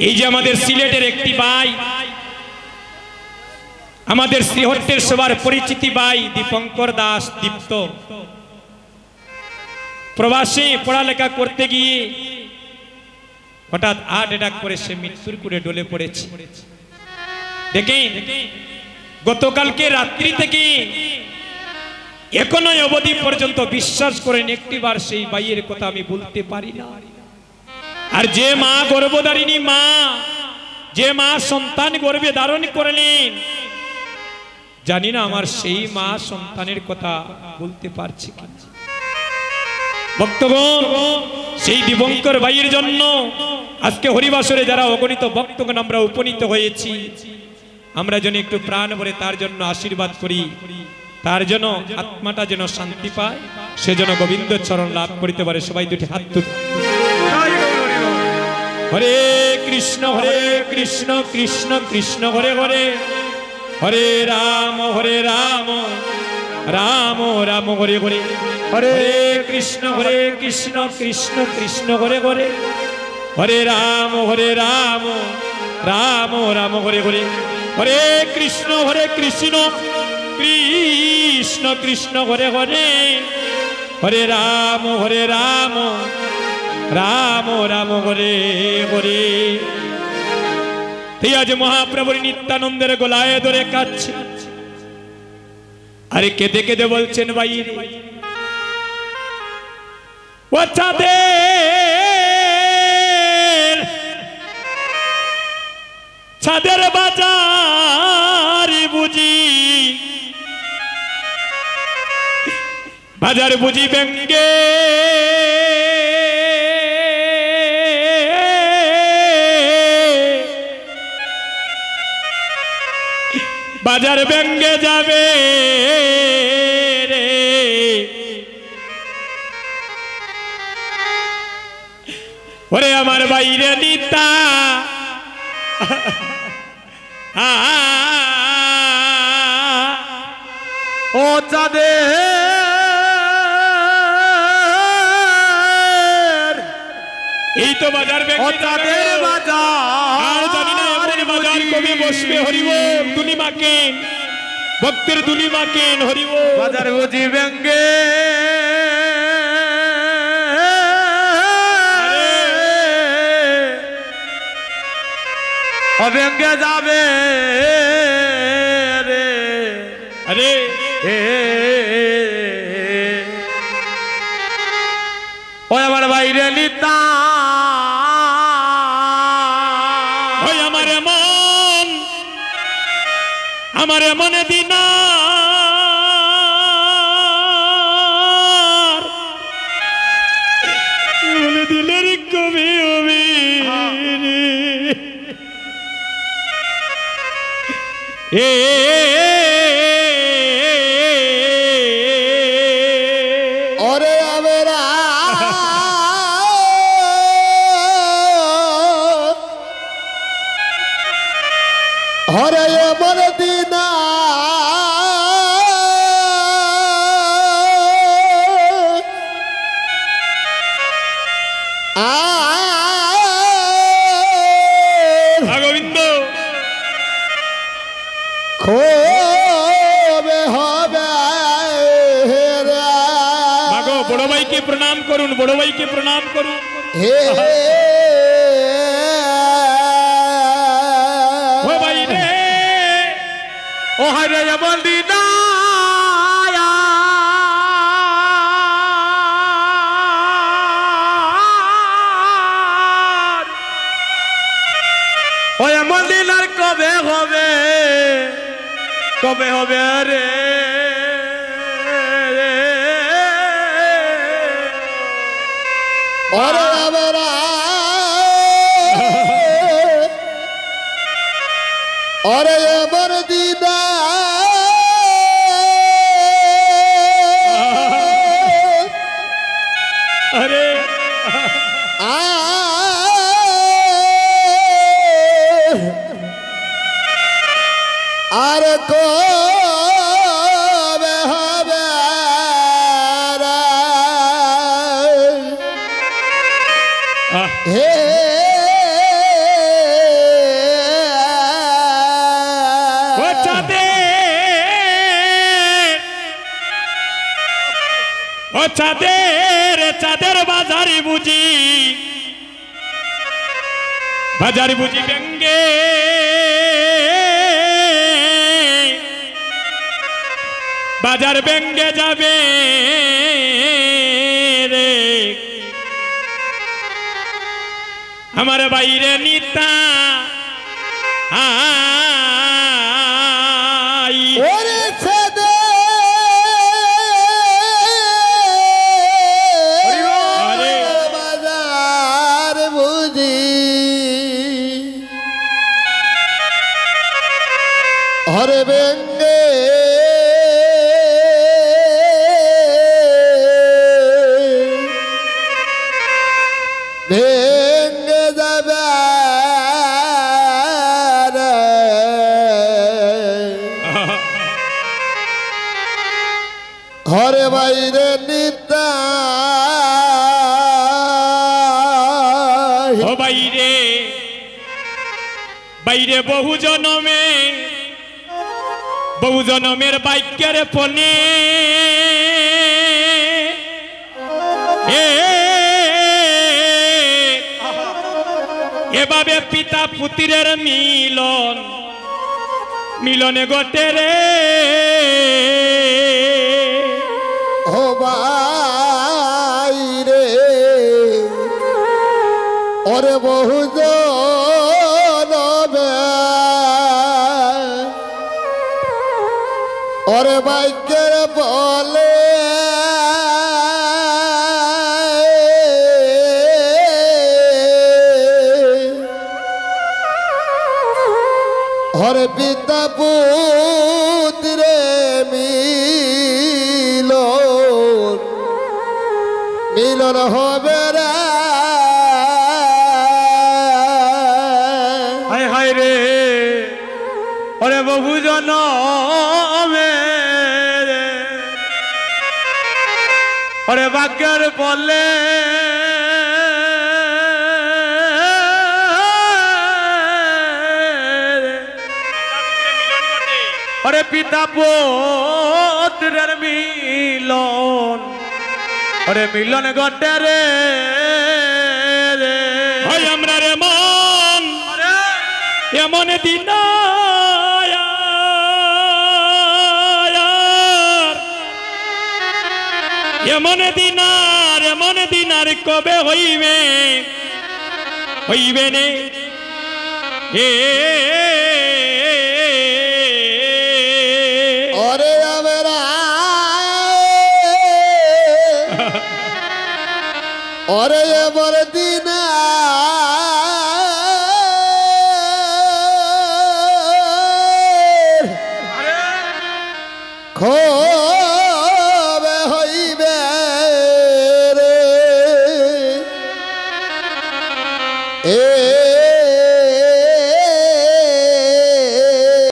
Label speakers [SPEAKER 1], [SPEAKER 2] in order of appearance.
[SPEAKER 1] এই যে আমাদের সিলেটের একটি ভাই, আমাদের শ্রীহট্টের সবার পরিচিতি ভাই দীপঙ্কর দাস দীপ্ত, প্রবাসী পড়ালেখা করতে গিয়ে হঠাৎ হার্ট অ্যাটাক করে সে মৃত্যুর কুলে ডলে পড়েছে। দেখেন, গতকালকে রাত্রি থেকে এখনো অবধি পর্যন্ত বিশ্বাস করেন একটিবার সেই ভাইয়ের কথা আমি বলতে পারি না। আর যে মা গর্ভধারিণী মা, যে মা সন্তান গর্ভে ধারণ করলেন, জানি না আমার সেই মা সন্তানের কথা বলতে পারছি কি। ভক্তগণ, সেই দিবঙ্কর ভাইয়ের জন্য আজকে হরিবাসরে যারা অগণিত ভক্তগণ আমরা উপনীত হয়েছি, আমরা যেন একটু প্রাণ ভরে তার জন্য আশীর্বাদ করি, তার জন্য আত্মাটা যেন শান্তি পায়, সে যেন গোবিন্দ চরণ লাভ করিতে পারে। সবাই দুটি হাত তুলে হরে কৃষ্ণ কৃষ্ণ কৃষ্ণ হরে হরে, হরে রাম রাম রাম হরে হরে, হরে কৃষ্ণ কৃষ্ণ কৃষ্ণ হরে হরে, হরে রাম রাম রাম হরে হরে, হরে কৃষ্ণ কৃষ্ণ কৃষ্ণ হরে হরে, হরে রাম রাম রাম হরে হরে। আজ মহাপ্রভুর নিত্যানন্দের গলায় ধরে কাচ্ছে, আরে কেঁদে কেঁদে বলছেন ভাই রে, ও ছাদের বাজার বুঝি, বাজার বুঝি ব্যঙ্গে, বাজার ব্যঙ্গে যাবে রে, ওরে আমার বাইরে নিতা
[SPEAKER 2] ও চাঁদের,
[SPEAKER 1] এই তো বাজার
[SPEAKER 2] চাঁদের বাজার,
[SPEAKER 1] জানি না এমন বাজার কবে বসবে। হরিবল দুনি মাকেন, ভক্তের দুনি মাকেন, হরিবল
[SPEAKER 2] বাজার বুঝি ব্যঙ্গে, ব্যঙ্গে যাবে রে,
[SPEAKER 1] আরে
[SPEAKER 2] ওই আমার বাইরে নিতা,
[SPEAKER 1] ওই আমার এমন দিনা বলে দিলের কবি হবে এ
[SPEAKER 2] ওরে আবেরা হরে এমন দিনা
[SPEAKER 1] গোবিন্দ
[SPEAKER 2] খোবে হবে
[SPEAKER 1] মাগো, বড় ভাইকে প্রণাম করুন, বড় ভাইকে প্রণাম করুন।
[SPEAKER 2] হে
[SPEAKER 1] ও ভাই রে,
[SPEAKER 2] ও হরে এমন দিনা ও এমন দিন আর কবে হবে, কবে হবে রে, ওরে আবেরা ওরে এমন দিনা
[SPEAKER 1] আরে
[SPEAKER 2] আর কবে হবে হে
[SPEAKER 1] চাঁদের চাঁদের বাজারি বুঝি ব্যঙ্গে বাজার ব্যঙ্গে যাবে রে আমার বাইরে নিতা
[SPEAKER 3] ওরে ছেদে বাজার বুঝি হরে ব্যঙ্গে ভেঙ্গে যাবে ঘরে বাইরে নিতা
[SPEAKER 1] ও বাইরে বাইরে বহু জনমের বাক্যের ফলে এভাবে পিতা পুত্রের মিলনে ঘটে রে
[SPEAKER 3] ও বাইরে ওরে বহু জনমে ওরে বাক্যের বলে হরে পিতা পুত্রে মিলন হবে রে
[SPEAKER 2] হায় হায় রে ওরে বহু জনমের ওরে বাক্যের বলে ওরে পিতা পুত্রের মিলন ওরে মিলন ঘটে রে
[SPEAKER 1] আমরা রে মন এমন দিন এমন দিনার কবে হইবে নে
[SPEAKER 3] ওরে আমরা ওরে এবার দিন খো